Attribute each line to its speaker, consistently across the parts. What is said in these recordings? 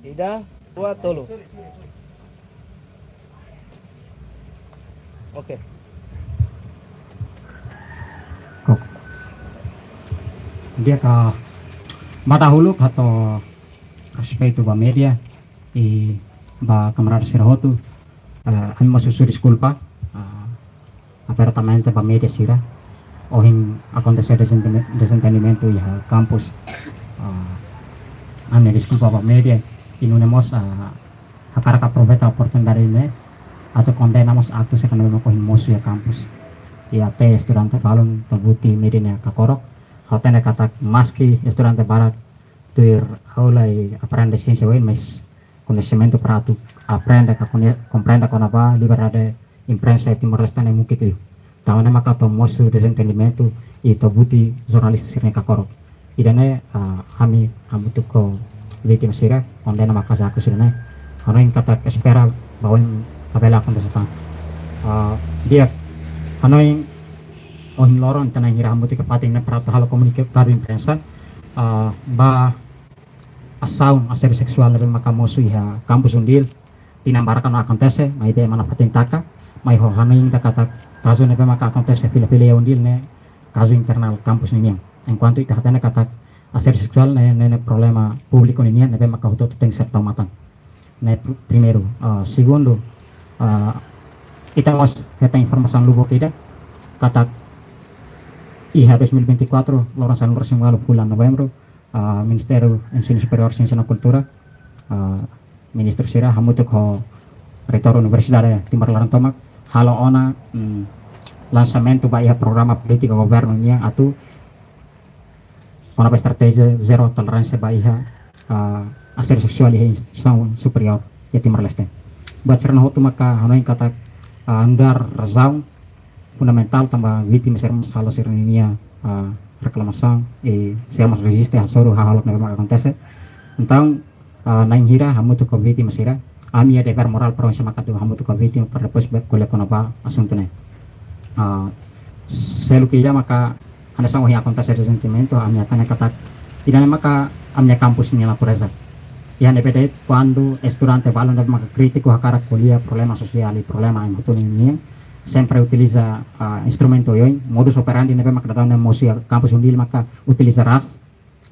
Speaker 1: Ida, dua, tolu. Oke.
Speaker 2: Kok dia ka matahuluk atau respeito ba media e ba camarada Sirahotu kami masuk di school pa apertamente ba media sira ohing acontecer desentendimento ya kampus ane di school pa media inunemos hakara ka proveta oportunidade ne atau condenamos actos que no kohing mosu ya kampus ya te estudante balon tabuti media ne kakorok hotene kata maski estudante barat tuir aula e aprende ciência hoje mas conhecimento prático aprende a compreende com a liberdade imprensa e timor-leste é muito que então é maka to mosu desentendimento e to buti jornalista sirne kakorok idane kami tu ko vítima sira condena maka sa aku sirne ano yung kata espera bahwa abela akan desatan dia ano yung ohin loron tanang hirahamuti kapating na prato halo komunikado imprensa ba asaw asero seksual na makamosu iha kampus undil tinambarakan acontece may de mana pating taka may hohaning kata kaso na maka acontece fila-fila ya undil ne kaso internal kampus niya en cuanto ikatana kata asero seksual ne problema publiko niya ne maka hutot teng serta matan ne primero segundo kita mas kita informasi lubo tidak kata iha 2024 lorosan bersimul bulan November Ministério Ensino Superior Ciência na Cultura Ministro Sira hamutuk ho Reitor Universidade Timor Larantomak halo ona lançamento ba iha programa política governo niya atu konapa estratégia zero tolerância ba iha assédio sexual iha instituição superior ya Timor Leste buat cerna hotu maka hanoing kata andar razão fundamental tambah vítima sermos halo sirninia reclamação e sermos resiste a soro halo que acontece então na hira hamutu ko vítima sira a minha dever moral para sama katu hamutu ko vítima para depois kole konaba assunto ne selo que ia maka anda sang yang acontece recentemente a minha tanya kata tidak maka a minha campus ni la pureza ya nepete quando estudante balon de maka crítico hakara kuliah problema sosial e problema em hutuni ni sempre utiliza instrumento yoin modus operandi nebe maka datang emosi kampus undil maka utiliza ras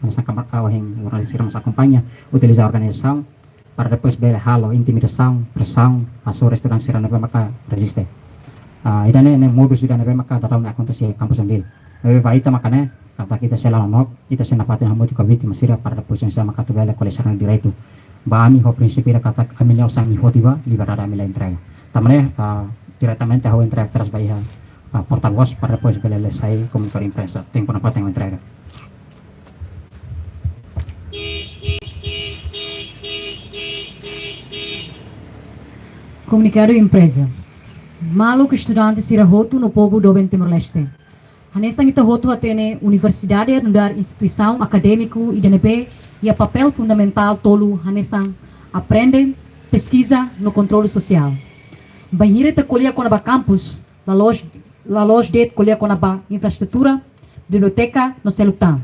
Speaker 2: nasa kamar awahing organisasi mas acompaña utiliza organização para depois bela halo intimidação pressão aso restoran sira nebe maka resiste idane ne modus idane nebe maka datang akontesi kampus undil nebe baita makane kata kita sela nok kita senapati hamuti ko vítima sira para depois sa maka tu bela coleção direito ba ami ho prinsipio kata kami ne usang ihotiba liberdade ami la entrega tamane diretamente ao entrega tras bahia porta-voz para depois ele sair comunicar imprensa tempo na patente entrega
Speaker 3: comunicado imprensa malu que estudante sira roto no povo do Timor-Leste hanesang ita roto atene universidade nudar instituição acadêmico e DNB e a papel fundamental tolu hanesang aprende pesquisa no controle social banhira te colher com a campus la loja de colher com a infraestrutura biblioteca no celular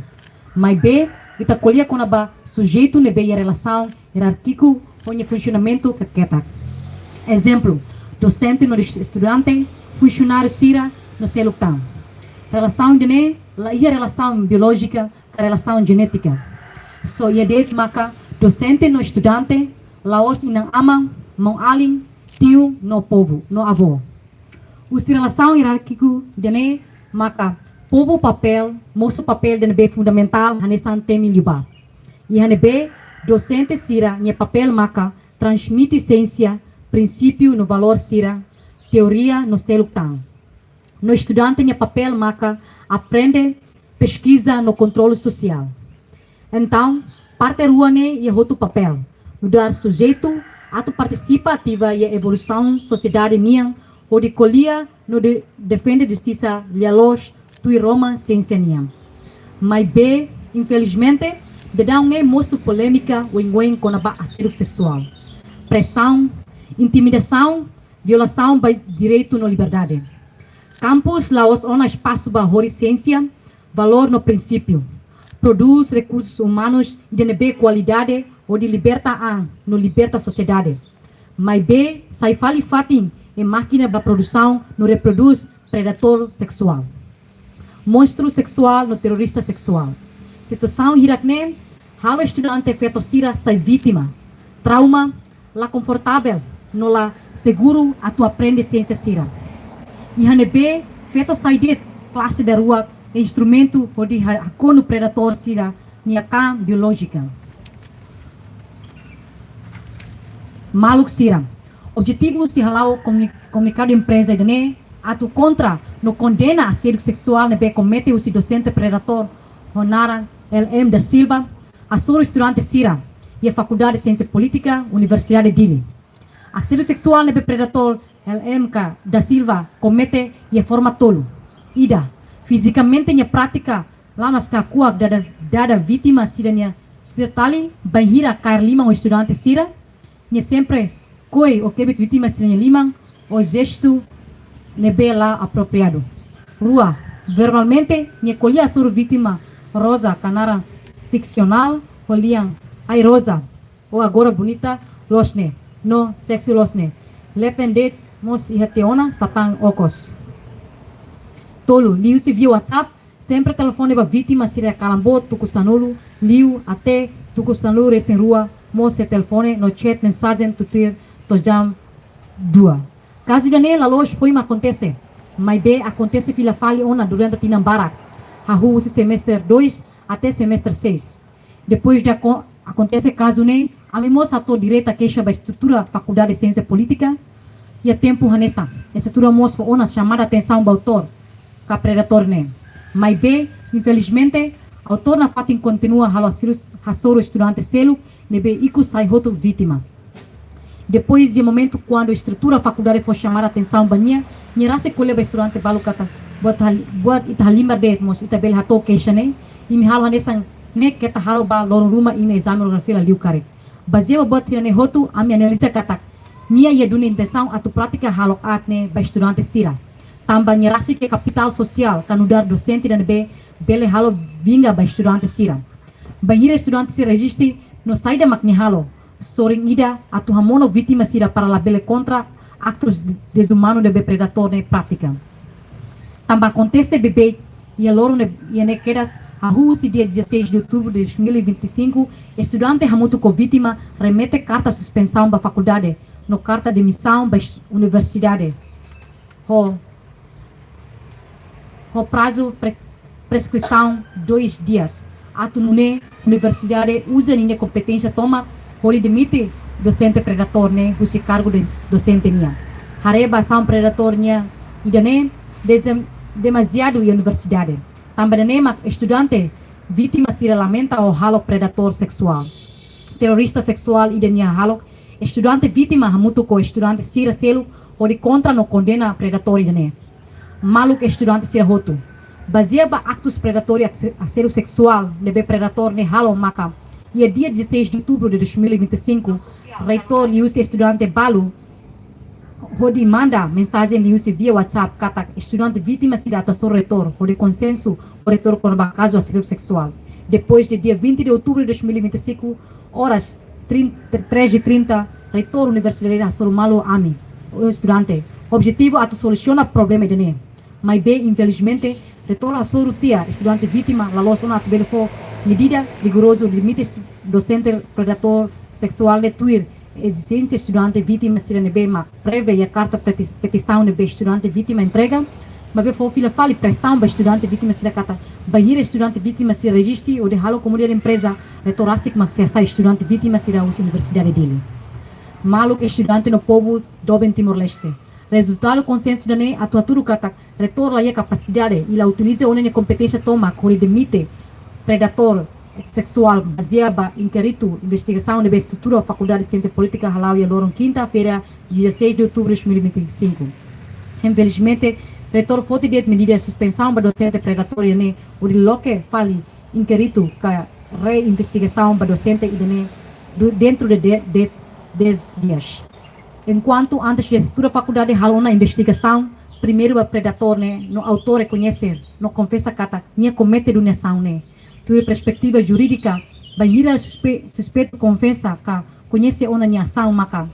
Speaker 3: mas b ita colher com a sujeito nebe a relação hierárquico onde funcionamento ketak exemplo docente no estudante funcionário sira no celular relação de ne la ia relação biológica a relação genética so ia det maka docente no estudante laos inang amang mão aling tio no povo, no avô. Os relação hierárquico dene maka povo papel, moço papel dene be fundamental hanesan temi liba. E hane be docente sira nye papel maka transmite ciência, princípio no valor sira, teoria no selutang. No estudante nye papel maka aprende pesquisa no controle social. Então, parte ruane e outro papel, no dar sujeito ato participa ativa e a evolução sociedade minha ou de colia no defende justiça lialos tui Roma ciência minha mas b infelizmente de dar moço polêmica o com a assédio sexual pressão intimidação violação do direito na liberdade campus laos ona espaço para ciência valor no princípio produz recursos humanos e de qualidade ou de liberta a, no liberta a sociedade. Mas B, sai fali fatin e máquina da produção no reproduz predator sexual. Monstro sexual no terrorista sexual. Situação hirakne, halo estudante feto sira sai vítima. Trauma, la confortável, no la seguro a tu aprende ciência sira. E hanebe, feto sai det, classe da rua, instrumento de hakono predator sira, niaka biológica. Maluk sira. Objetivo se halau comunicar de empresa idane, atu contra no condena assédio sexual nebe comete o docente predator Honara LM da Silva, a soro estudante sira e a Faculdade de Ciência Política, Universidade de Dili. Assédio sexual nebe predator LMK da Silva comete e a forma tolo. Ida, fisicamente em prática, lamas kakuak dada vítima sira nia tali banhira cair limang o estudante sira, nia sempre coi o kebit vítima sira nia limang o gesto nebe lá apropriado. Rua, verbalmente, nia colhia soro vítima rosa canara ficcional, oliang ai rosa, ou agora bonita, losne, no sexy losne. Letendet mos ihateona satang okos. Tolo, liu se via WhatsApp, sempre telefone ba vítima sira calambo tuku sanulu, liu até tuku sanulu resen rua, mos se telefone no chat mensagem tutir tojam dua. Caso de nela loja foi acontece, mas B acontece fila fali ona durante tinambarak. Hahu se semestre 2 até semestre 6. Depois de acontece caso ne, a mimosa ator direita queixa da estrutura Faculdade de Ciência Política e a tempo hanessa. Essa estrutura mostra ona chamada atenção do autor, ka predator ne. Mas B, infelizmente, autor na fatin continua hasoro estudante selo, nebe iku sai roto vítima. Depois de momento quando a estrutura faculdade foi chamada a atenção banha, nira se colhe estudante balu kata buat italimar det mos itabel hato queixa ne, e me halo hanesang ne keta halo ba lorong rumah ime exame orografia liu kare. Baseado buat tirane hotu ami analisa kata nia ia dunia intenção atu prática halok atne ba estudante sira. Tambah nyerasi ke kapital sosial kanudar docente dan bele halo vinga ba estudante sira. Bahira estudante sira existe no saída makni halo. Soring ida atu hamono vítima sira para labele contra actos desumanos de predator ne prática. Tambah acontece bebê e a loro ne quedas a Rússia dia 16 de outubro de 2025, estudante hamutu com vítima remete carta suspensão da faculdade no carta de missão da universidade. O prazo prescrição 2 dias. Atu nune universidade usa ninha competência toma pode demite docente predator ne usi cargo de docente nia. Hareba são predator nia idane demasiado e universidade. Também nema estudante vítima se lamenta o halo predator sexual. Terrorista sexual idania halo estudante vítima hamutu ko estudante sira selo ou de contra no condena predator idane. Maluk estudante sira hotu. Baseado actos predatórios a ser sexual nebe predator ne halo maka. E dia 16 de outubro de 2025, reitor e os estudante balu Rodi manda mensagem de via WhatsApp kata estudante vítima se data ao reitor, de consenso o reitor com o caso assédio sexual. Depois de dia 20 de outubro de 2025, horas 3h30, reitor universidade a malo ami, o estudante. Objetivo é solucionar o problema de mas bem, infelizmente, reitor a tia, estudante vítima, la losona atubele for medida rigoroso limite docente predator sexual de tuir existência estudante vítima se nebe ma preve e a carta petição nebe estudante vítima entrega mas befo fila fali pressão ba estudante vítima se kata bahir estudante vítima se registre ou de halo comunidade empresa retorasic mas se sai estudante vítima se da universidade dele maluk estudante no povo do Timor Leste resultado consenso dane atuaturu kata retor la capacidade e la utiliza one competência toma cori demite predator sexual baseada inquérito investigação da estrutura da Faculdade de Ciência Política halau e loron quinta-feira 16 de outubro de 2025. Infelizmente, reitor foi de medida de suspensão para docente predatória ne o de loque fali inquérito ka reinvestigação para docente e dentro de 10 dias. Enquanto antes de estrutura da faculdade halau na investigação, primeiro o predator ne no autor reconhece, no confessa kata, nia comete donação ne. Tua perspectiva jurídica Bahira suspeito confessa que conhece ona minha ação maka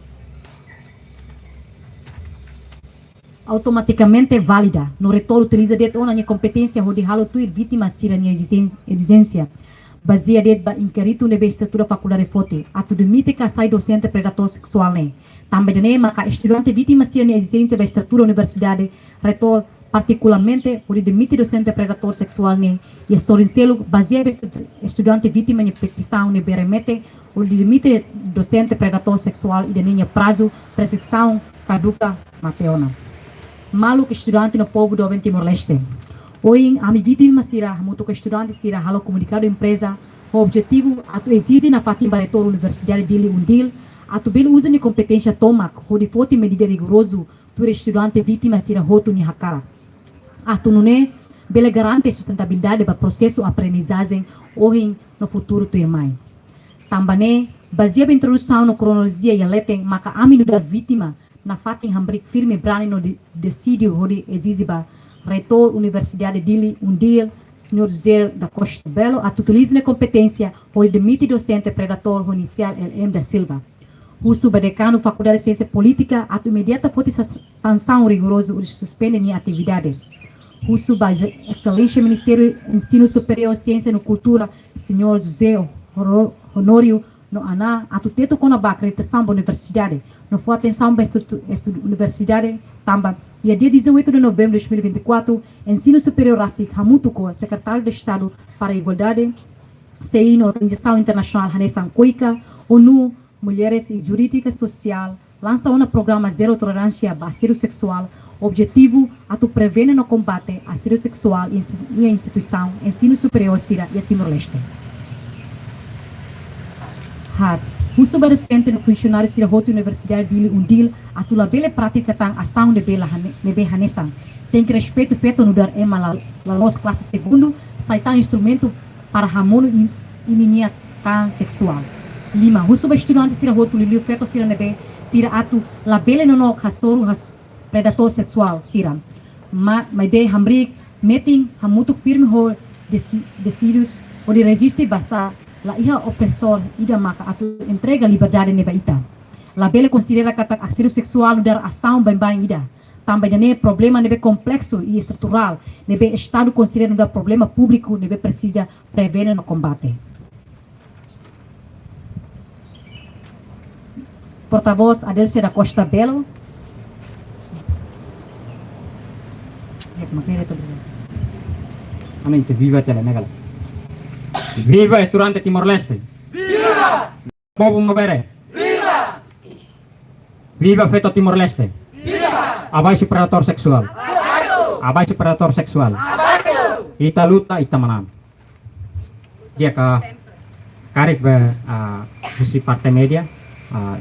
Speaker 3: automaticamente válida. No retorno utiliza det ona minha competência onde halo tuir vítima sira minha exigência. Baseia det ba inquérito nebe estrutura faculdade fote. Atu demite que sai docente predator sexual ne. Também dene maka estudante vítima sira minha exigência ba estrutura universidade retor particularmente o demite docente predator sexual ne e sorrincelo baseia estudante vítima de petição ne beremete o limite docente predator sexual e de prazo prescrição caduca mateona. Malu que estudante no povo do Timor-Leste. Hoje, a minha vítima será muito que estudante será halo comunicado empresa o objetivo atu exige na fatima retor universidade dele undil atu bem usa de competência tomac o de foto medida rigoroso tu estudante vítima será roto ni hakara. Atu nune bele garante sustentabilidade para processo aprendizagem hoje no futuro tu irmã. Também baseado em introdução na cronologia e letem maka amino da vítima na fatin hambrik firme brani no decidio hodi exigiba reitor universidade dili undil senhor José da Costa Belo a utiliza na competência hodi demite docente predator inicial LM da Silva uso badecano faculdade de ciência política a imediata foti sanção rigoroso o suspende minha atividade uso base excelência ministério ensino superior ciência e cultura senhor José Honório no ana atu teto kona ba acreditação da universidade no foi atenção para universidade tamba e dia 18 de novembro de 2024 ensino superior Rasik Hamutuko secretário de Estado para a Igualdade CI na Organização Internacional Hanesan Koika ONU Mulheres e Jurídica Social lança um programa zero tolerância a assédio sexual objetivo atu prevenir no combate a assédio sexual e a instituição ensino superior Sira e Timor-Leste. O subdocente no funcionário Sira Roto Universidade dele undil a tula bela prática tang ação de bela nebe hanesan tem que respeito feito no dar ema la los classe segundo saitan instrumento para hamono e minia kan sexual lima o subestudante Sira Roto liliu feito Sira nebe Sira atu la bela no hasoru has predator sexual Sira mai be hamrik meeting hamutuk firme ho decididos o de resiste basa la iha opressor ida maka atu entrega liberdade neba ita. La bele considera kata assédio sexual no dar ação bem ida. Também ne problema nebe complexo e estrutural, nebe estado considera no problema público nebe precisa prevenir no combate. Porta-voz Adelcia da Costa Belo.
Speaker 2: Amin, viva Telenegal. Viva estudante Timor-Leste!
Speaker 1: Viva!
Speaker 2: Povo Mobere!
Speaker 1: Viva!
Speaker 2: Viva feto Timor-Leste!
Speaker 1: Viva!
Speaker 2: Abaixo predator sexual!
Speaker 1: Abaixo!
Speaker 2: Abaixo predator sexual!
Speaker 1: Abaixo!
Speaker 2: Ita luta, ita menang. Dia ka karik be si partai media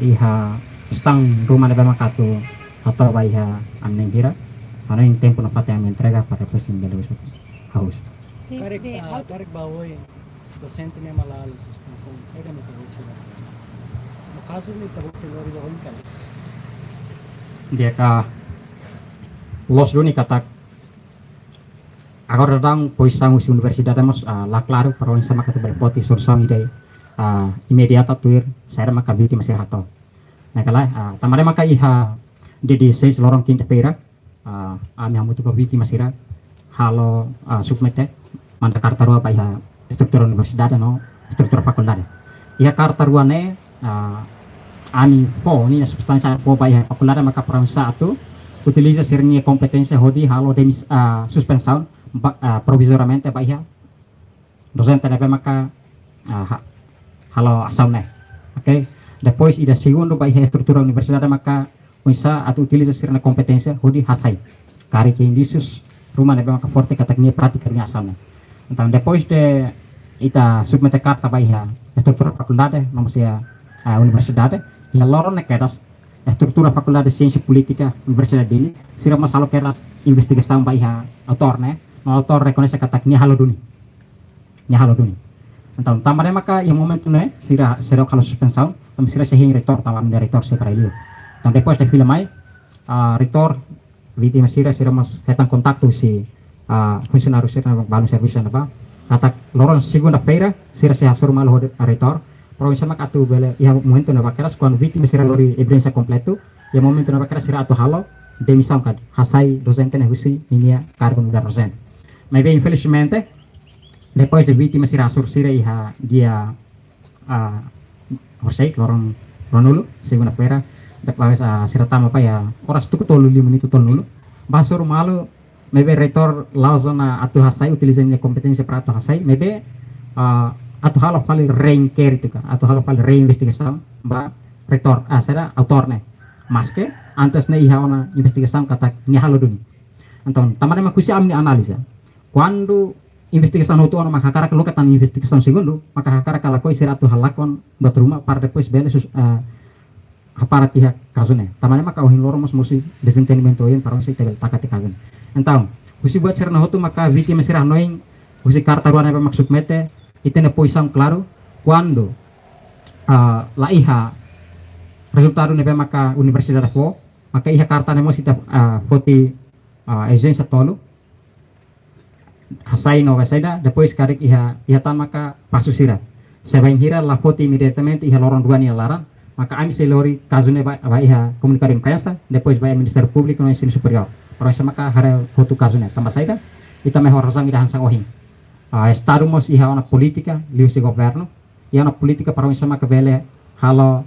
Speaker 2: iha stang rumah nebe makatu atau ba iha amnengira ano yung tempo na pati ang entrega para presidente de los haus.
Speaker 4: Karek bawoy docente ne malal suspensão sai da metade sila no caso ni tabok sila ri bahon kan
Speaker 2: Dia ka los duni katak agora dang poisang usi universidade mas la claro para o sama kata berpoti sursang ide imediata tuir saya maka biti masih hato nah kala tamare maka iha de 16 lorong quinta feira ami hamutu ko biti masira halo submete manda karta rua pa iha struktura universidade no struktura faculdade iha karta rua ne ani po ni substansia po pa iha faculdade maka pransa atu utiliza sirnia competência hodi halo de suspensão provisoriamente pa iha docente deve maka halo asam ne okay depois ida segundo pa iha struktura universidade maka unsa atu utiliza sirnia competência hodi hasai kari que indicios rumah nebe maka forte kataknya pratica ni asam ne então depois de ita submete carta pa iha struktura faculdade nomor sia universidade iha loron ne kedas struktura faculdade ciência política universidade dele sira masalah kedas investigação pa iha autor ne no autor reconhece kataknya halo duni então tamare maka iha momento ne sira kalau suspensão tam sira sehing reitor tamam reitor se para ele então depois de filmai reitor vítima sira mas retan kontaktu si funcionário sira no balu serviço na ba kata loron segunda-feira sira se hasur mal reitor provinsi mak atu bele ya momento na vakeras quando vítima sira lori evidencia completo ya momento na vakeras sira atu halo demissão kad hasai docente na husi minha cargo no docente mas bem infelizmente depois de vítima sira hasur sira iha dia horsei lorong ronulu segunda-feira depois sira tama pa ya horas tu tolu 5 menit tolu basur malu maybe reitor lausona atu hasai utilizando competência para atu hasai maybe atu halo fali reinquer itu kan atu halo fali reinvestigação ba reitor será autor né mas que antes na iha ona investigação kata nya halo duni então tamane makusi amni analisa quando investigação no tuano maka cara kalau kata investigação segundo maka cara kalau koi sira atu halakon batruma para depois bele aparat pihak kasune tamane maka ohin loromos musi desentendimento yang para musi tebel takati kasune então usi buat serna hotu maka vítima sira noing usi karta ruana pa maksud mete itene poisão claro quando la iha resultado nebe maka universidade fo maka iha karta nemo sita foti agência tolo hasai no vasaida depois karik iha tan maka pasu sira sebain hira la foti imediatamente iha lorong dua ni laran maka ami selori kazune ba iha comunicar imprensa depois vai Ministério Público no ensino superior para maka hare foto kazune tambah saida ita mejor razão ida hansang ohim estado mos iha ona política liu se governo e ona política para maka bele halo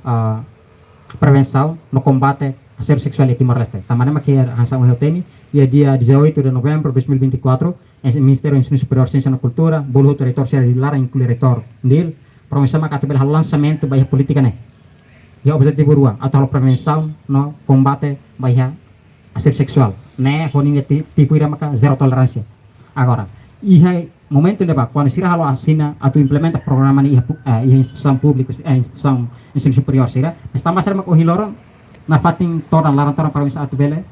Speaker 2: prevenção no combate a ser sexual e Timor-Leste tamane maka hansang ohim temi ia dia 18 de novembro 2024 o Ministério do Ensino Superior Ciência e Cultura bolo reitor será dilarang inclui reitor nil para maka bele halo lançamento ba política né ya objetivo rua atau prevenção no combate bahia assédio sexual né honinga tipo ira maka zero tolerância agora iha momento leba quando sira halo assina atau implementa programa ni iha instituição pública instituição ensino superior sira está mais maka hiloron na pating toran larang toran para atu bele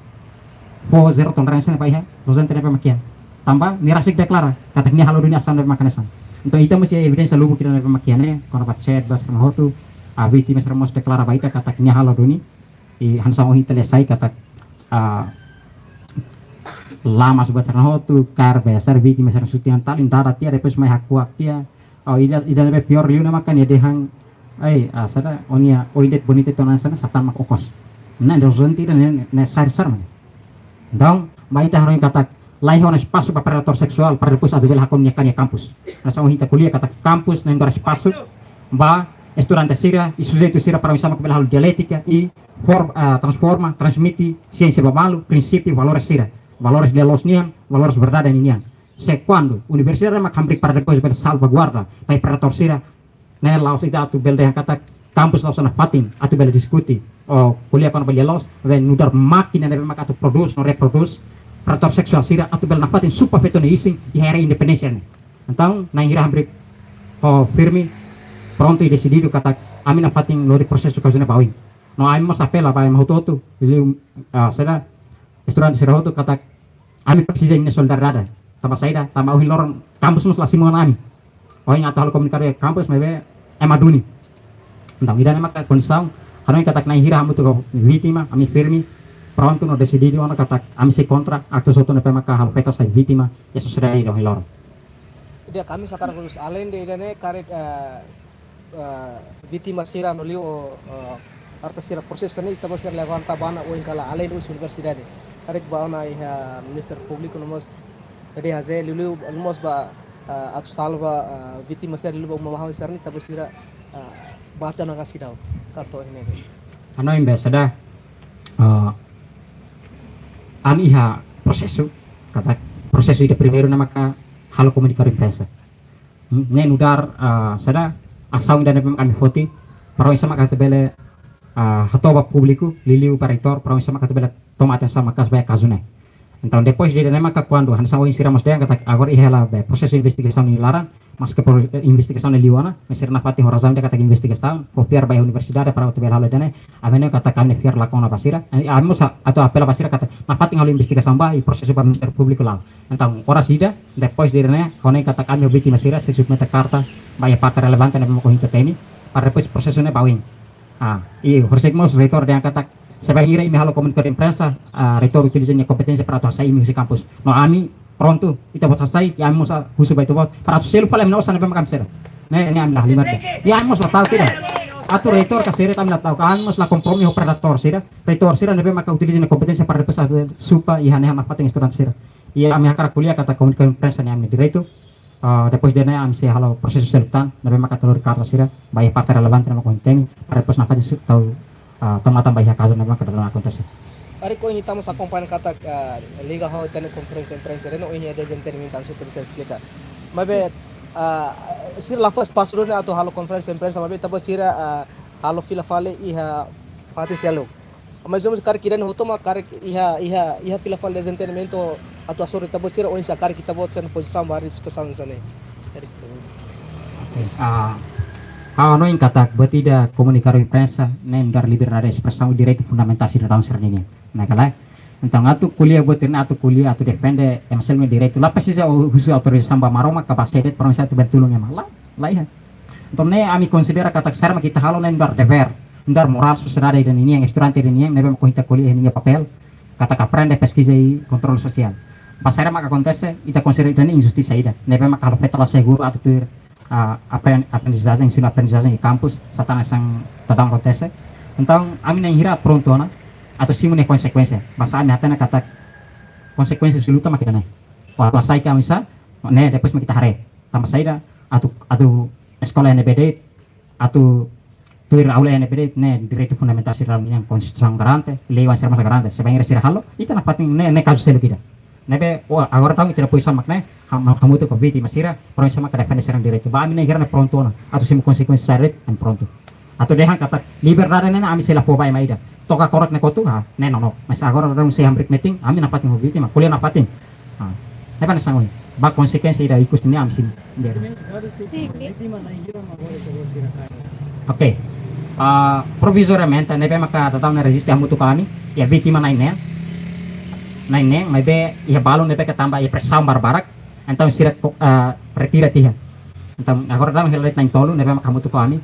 Speaker 2: ho zero tolerância na iha docente na makia tambah nirasik deklara kataknya halo dunia asal na makanesan então ita mesti evidência lubu kita na makia ne kono pacet bas na hotu abiti mesra mos deklara baita kataknya halo duni hansang ohi telesai katak lama subat sarna hotu kar besar biti mesra sutian talin darat tia depois mai hakuak tia ida lebe pior liu na makan ya dehang sada onia oidet bonite tonan sana satan mak okos na dozenti dan ne sar man dong baita haroin katak lai hona espaço para predator sexual para depois adu bel hakon nyakanya kampus nasa ohi ta kuliah katak kampus na ndor espaço ba estudante sira e sujeito sira para usar com a dialética e transforma, transmite ciência babalu, princípio, valores sira, valores de los nian, valores verdade nian. Se quando universidade mak hambrik para depois ber salvaguarda, pai predator sira, né laos ida tu bel de kata kampus laos na fatin, atu bel diskuti, o kuliah kon bel los, ven nudar makina ne mak atu produce, no reproduce, predator seksual sira atu bel na fatin super fetone ising di era independência. Então, na ira hambrik o firme pronto e decidido kata amin na fating lori prosesso kausuna bawin no amin mas apela ba mahutoto ili sada estudante sira hoto kata amin precisa ini soldaridade tama saida tama ohin lorong kampus mas lasimongan ami ohin atau hal komunikasi kampus mebe emaduni então ida na maka kondisão hanon kata na hira hamu to vítima ami firme pronto no decidido ona kata ami se contra acto soto na maka hal petos sa vítima eso será ida ohin lorong
Speaker 5: ida kami sekarang kurus alen de ida ne karet vítima sira no liu arta sira proses ni tabo sira levanta bana o inkala além dos universidade karek bauna iha minister público nomos de haze liu almos ba atu salva vítima sira liu ba mahau sira ni tabo sira bata na kasidau kato ini
Speaker 2: ano embasada ami iha prosesu kata prosesu ide primeiro na maka halo komunikasi imprensa ne nudar sada asal dan kami foti para sama kata bele hatoba público liliu paritor para sama kata bele tomate sama kas banyak kazune então depois de nema ka quando hansa o insira mas kata agora ihela be prosesso investigação ni larang mas que investigação ni liwana mesir na pati horazão de kata investigação copiar by universidade para utbel halo dane avene kata kami fiar lakona pasira amos atau apela pasira kata na pati halo investigação ba e prosesso para ministério público lá então ora sida depois de ne kone kata kami obiti masira se submete carta vai parte relevante na mo ko temi para depois prosesso ne bawin e horsek mos reitor de kata Sebagai imi halo komunikasi imprensa, retor utilizanya kompetensi para atuh sai imi si kampus. No ami pronto ita buat sai ya amos husu baito buat para atuh selu pala mina osan bem kamsera. Ne ini amlah lima. Ya amos tahu tidak. Atur retor kasere tam tahu kan amos la kompromi ho predator sira. Retor sira nebe maka utilizanya kompetensi para repesa supa ihane hama pating student sira. Ia ami hakara kuliah kata komunikasi imprensa ni ami direito. Depois de am se halo proses selutan nebe maka telur karta sira bayi partai relevan nama kontemi para repos napa tahu tomatan bayi kaso nebe maka dalam akontasi.
Speaker 5: Ari ko ini tamu sa kompan kata liga ho tane conference imprensa reno ini ada jenten minta su terus explica. Mabe sir la first pass rone atau halo conference imprensa mabe tabo sira halo fila fale iha pati selo. Mas vamos kar kiran hoto ma kar iha fila fale jenten mento atau asore tabo sira oin sa kar kita bot sen posisão mari su tasang sane.
Speaker 2: Ano yang kata betida komunikasi imprensa nem dar liberdade de expressão direito fundamental sira dalam serninya. Nah kalau então atu kuliah botin atu kuliah atu defende yang selme direito lá precisa usu autorização ba maroma capacidade para satu bertulung yang lah ya. Então ne ami considera kata sarma kita halo nem dar dever, dar moral sociedade dan ini yang estudante dan ini yang nebe kita kuliah ini papel kata aprende pesquisa e controle social. Pasara maka acontece ita considera ini injustiça ida. Nebe maka halo petala seguro atu tu aprendizagem, ensino aprendizagem em campus, satana sang tadang acontece. Então ami nem hira pronto na atau simune konsekuensi. Bahasa ami hatana kata konsekuensi absoluta makita nai. Waktu asai kami sa, ne depois makita hare. Tama saida atau sekolah NBD atau tuir aula NBD ne direito fundamental sira yang konstitusi garante, lei wan sira mas garante. Sebenarnya sira halo, ita na pating ne kasus selu kita. Nebe agora tahu tidak puisa makna kamu tu pabiti masira, orang sama kada defende sira direito. Ba ami ne hira ne pronto na atau simu konsekuensi saret and pronto. Atau dehan kata liberdade nena ami sila pobai maida. Toka korek nekotu ha neno mas agora orang se hambrik meeting ami napating hobi ma kuliah napating apa nasangon ba konsekuensi ida ikus ni am sim oke provisoriamente nebe maka tatau na resiste amutu kami ya vítima naineng nebe ya balon nebe ketamba ya pressão barbarak então sira retira tiha então agora dang helet nain tolu nebe maka amutu kami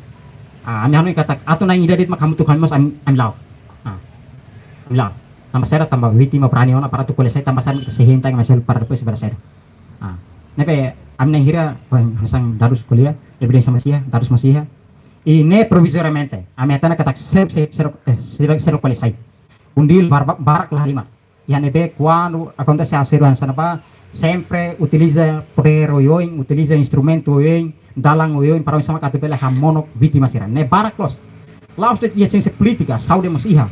Speaker 2: ami hanu kata atu nain idadit maka amutu kami mas am lao bilang tambah saya tambah vítima berani ona para tu kuliah saya tambah saya kita sehintai masih para depois sebelah saya nepe amne hira hasang darus kuliah evidência masih darus masih ini provisoriamente ami atana kata ser kuliah saya undil barak lah lima ya nepe quando acontece a seruan sana pa sempre utiliza poder oyoin utiliza instrumento oyoin dalang oyoin para sama kata bela hamonok vítima sira ne barak los laos de ciência política saúde masih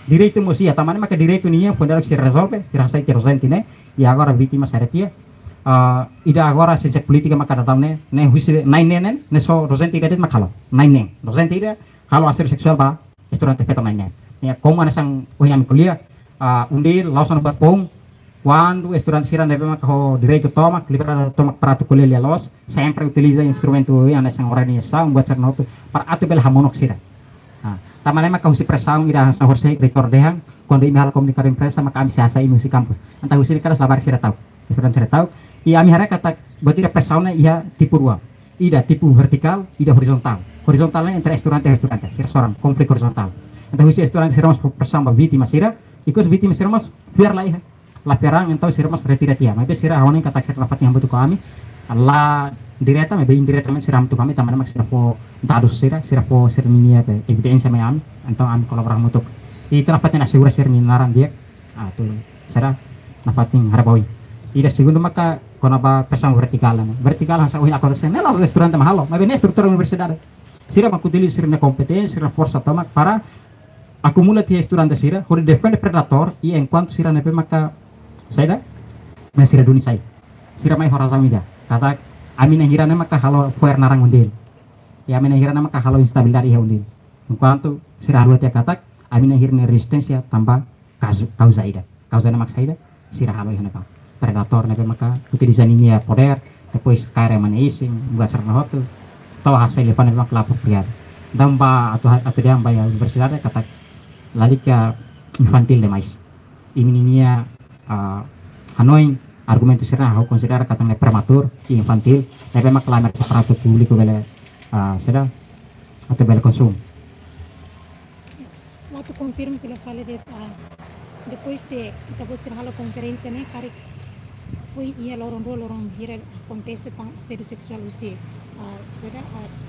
Speaker 2: direito mosia tamane maka direito niya pondar se resolve se rasa que rosente né e agora vítima seretia ida agora se política maka datang ne husi nainen ne so rosente gadet makalo nainen rosente ida halo asir seksual ba estudante peta nainen ya como anasang oyam kuliah undil lausan bat pong quando estudante sira nebe maka ho direito toma libera toma para tu kuliah los sempre utiliza instrumento anasang organização buat cernoto para atu bel hamonok sira tamane maka husi pressão ira sa horsei rekor dehan quando imi hal komunikasi imprensa maka ami siasa imi husi kampus anta husi karas labar sira tahu istran sira tahu i ami hara kata berarti pressão na ia tipu dua ida tipu vertikal ida horizontal horizontalnya entre estudante sira seorang konflik horizontal anta husi estudante sira mas pressão ba vítima sira ikut vítima sira mas biar lah ya la perang então sira mas retira tia mas sira hawane kata sira rapat yang butuh kami la direta maybe indiretamente sira tu kami tamane mak sira po dados sira po serminia pe evidência mai ami então ami kolaborasi mutuk itu napatin asegura serminaran dia tu sira napatin harabawi ida segundo maka konaba pressão vertical hasa uhin ako sen nela restaurante mahalo maybe ne struktura universidade sira makutili sira na competência sira força toma para acumulati estudante sira hori defende predator e enquanto sira nepe maka saida mas sira duni sai sira mai horazamida kata amina hirana maka halo fuer narang undil ya amina hirana maka halo instabilidade iha undil enquanto sira halu tia katak amina hirna resistência tambah causa ida causa na maksaida sira halo iha napa predator nebe maka utilizaninya poder depois kare maneising buat serna hotu tahu hasil lepan nebe maka lapor priar damba atau dia ambaya universidade katak lalika infantil demais iminia hanoi argumento sira ho considera katang prematur infantil tapi mak lamer separato público bele sira atau bele konsum
Speaker 6: tu confirmo que ele fala depois de kita buat serhala conferência né kari foi ia lorong dua lorong gira acontece tang assédio sexual usi será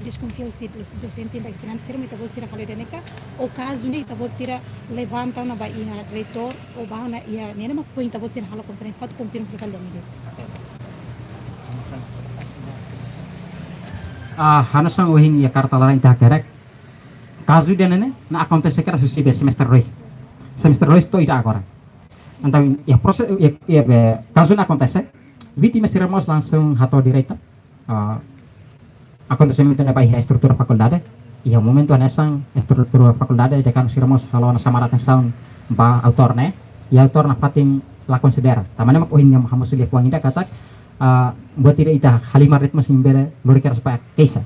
Speaker 6: desconfio se docente da estudante será kita buat serhala deneka o caso né kita buat será levanta na baia reitor o bahana ia nena mak foi kita buat serhala conferência tu confirmo que kali ini
Speaker 2: Hanasang uhin ya karta lain dah kerek kazu dia nene na acontece que era susi be semester 2 to ida agora então proses caso não acontece vítimas iremos langsung hato direita acontecimento na baia estrutura faculdade e ao momento anesang estrutura faculdade de kan iremos halo na samara atenção ba autor né e autor na patim la considera tamane mak uhin yang hamusul puang ida katak buat tidak ita halimar ritme simbele lurikar supaya keisa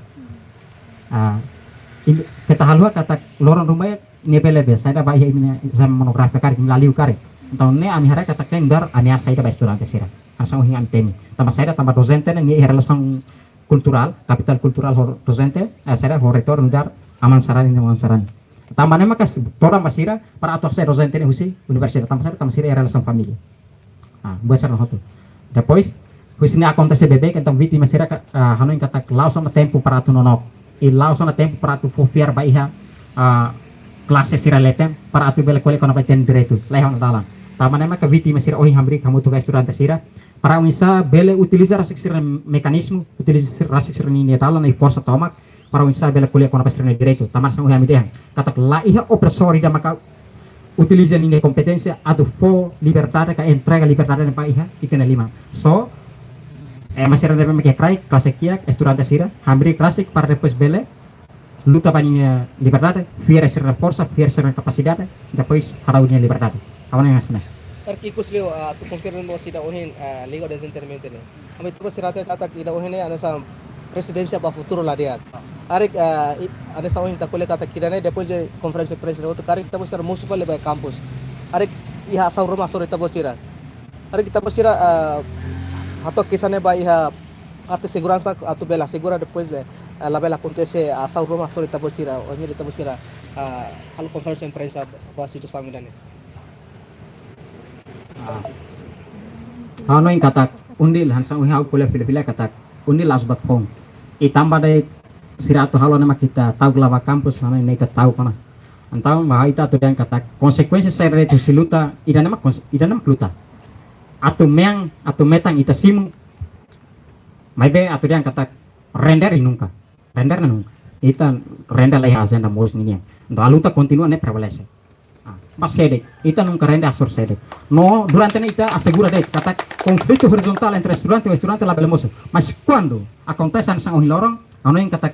Speaker 2: kita halua kata lorong rumah nebele be saya dah bahaya ini saya monografi kari melalui kari tahun ini ani hari kata kendar ani saya dah estudante sira asal uhin antemi tambah saya dah tambah docente ni relação kultural kapital kultural docente saya dah rektor ndar aman sarani tambah nema kas toda masira para ator saya docente ni husi universitas tambah sira relação família buat saya hotu depois Huisnya acontece bebê que então vítima será hanoin kata lauso na tempo para tu nonok e lauso na tempo para tu fofiar baiha classe sira letem para tu bela kole kono baiten direito lehon dalam tamane ma ka vítima sira ohi hambri kamu tu estudante sira para unsa bele utilizar sira mekanismo utilizar sira ni dalam na força tomak para unsa bela kole kono baiten direito tamar sang ohi amide kata la iha opressori da maka utiliza ni competência atu fo liberdade ka entrega liberdade na baiha itena lima so masih ada memang kayak klasik kia estudante sira hambri klasik para depois bele luta banyak liberdade fiera sira força fiera sira capacidade depois haraunya liberdade awan yang asna
Speaker 5: Ikus leo tu confirmo mo sida ohin liga desentermente ne ami tu sira kata ida ohin ana sa presidencia ba futuro la dia arik ada sa ohin ta kole kata kidane depois de conferência presiden tu karik ta sira municipal ba campus arik iha sa rumah sore ta sira arik kita sira atau kisahnya baik arti segurança atau bela segura depois la bela acontece a sau rumah sore tabocira onye de tabocira hal conference imprensa bahas itu samidane
Speaker 2: ano yang kata undil hansang uhi kuliah pilih-pilih kata undil asbat phone itambah dari sira atau halo nama kita tahu lava kampus mana ini kita tahu kana antau mah ita tu yang kata konsekuensi saya itu siluta ida nama luta atau metang ita simu maybe atau dia kata render nunca ita render lah agenda mos ini lalu ta continua ne prevalece mas sede ita nunca render asor sede no durante ita asegura de kata conflito horizontal entre estudiante e estudiante la belmoso mas quando acontece sang ohi lorong ano yang kata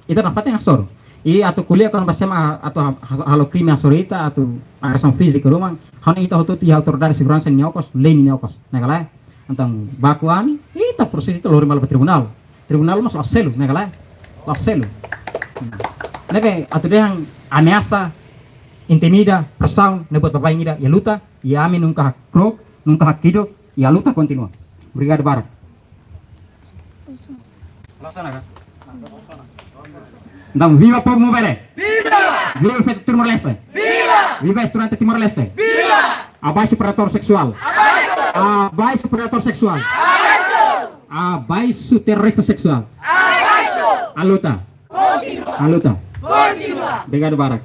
Speaker 2: ita dapat yang asor i atau kuliah kan bersama atau halo krimi asorita atau agressão física rumah hanya ita hotu ti autor dari segurança nyokos leni nyokos negala então bakuani ita proses itu lori mal tribunal mas aselo negala aselo nebe atau dia yang ameaça intimida pressão nebot babai ngida ya luta ya ami nunca krok nunca hakido ya luta continua obrigado barak laksana então viva povo mobile viva feito Timor-Leste viva estudante Timor-Leste abaixo predator sexual abaixo predator sexual abaixo terrorista sexual a luta obrigado barak